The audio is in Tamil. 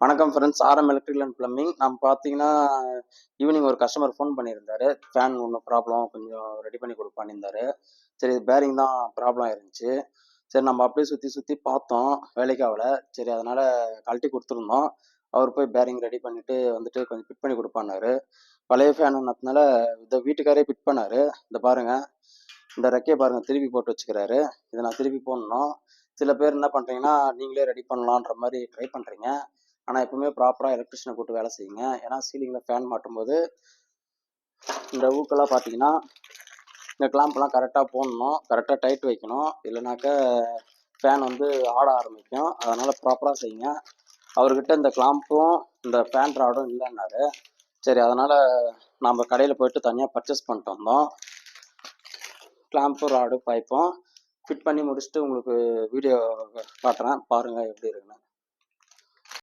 வணக்கம் friends, RM electrical and plumbing. நம்ம பார்த்தீங்கன்னா ஈவினிங் ஒரு கஸ்டமர் ஃபோன் பண்ணியிருந்தாரு. ஃபேன் ஒன்று ப்ராப்ளம், கொஞ்சம் ரெடி பண்ணி கொடுப்பான்னு. சரி, பேரிங் தான் ப்ராப்ளம் இருந்துச்சு. சரி, நம்ம அப்படியே சுற்றி சுற்றி பார்த்தோம், வேலைக்கு ஆகல. சரி, அதனால் கழட்டி கொடுத்துருந்தோம். அவர் போய் பேரிங் ரெடி பண்ணிவிட்டு வந்துட்டு கொஞ்சம் ஃபிட் பண்ணி கொடுப்பான்னாரு. பழைய ஃபேனுன்றதுனால இந்த வீட்டுக்காரே ஃபிட் பண்ணார். இந்த பாருங்கள், இந்த ரெக்கையை பாருங்கள், திருப்பி போட்டு வச்சுக்கிறாரு. இதை நான் திருப்பி போடணும். சில பேர் என்ன பண்ணுறீங்கன்னா, நீங்களே ரெடி பண்ணலான்ற மாதிரி ட்ரை பண்ணுறீங்க. ஆனால் எப்பவுமே ப்ராப்பராக எலக்ட்ரிஷியனை கூப்பிட்டு வேலை செய்யுங்க. ஏன்னா சீலிங்கில் ஃபேன் மாட்டும்போது இந்த ஊக்கெல்லாம் பார்த்தீங்கன்னா, இந்த கிளாம்பெல்லாம் கரெக்டாக போடணும், கரெக்டாக டைட் வைக்கணும். இல்லைனாக்க ஃபேன் வந்து ஆட ஆரம்பிக்கும். அதனால் ப்ராப்பராக செய்யுங்க. அவர்கிட்ட இந்த கிளாம்பும் இந்த ஃபேன் ராடும் இல்லைன்னாரு. சரி, அதனால் நம்ம கடையில் போயிட்டு தனியாக பர்ச்சேஸ் பண்ணிட்டு வந்தோம். கிளாம்பு ராடு பைப்பும் ஃபிட் பண்ணி முடிச்சுட்டு உங்களுக்கு வீடியோ காட்டுறேன், பாருங்கள் எப்படி இருக்குன்னு.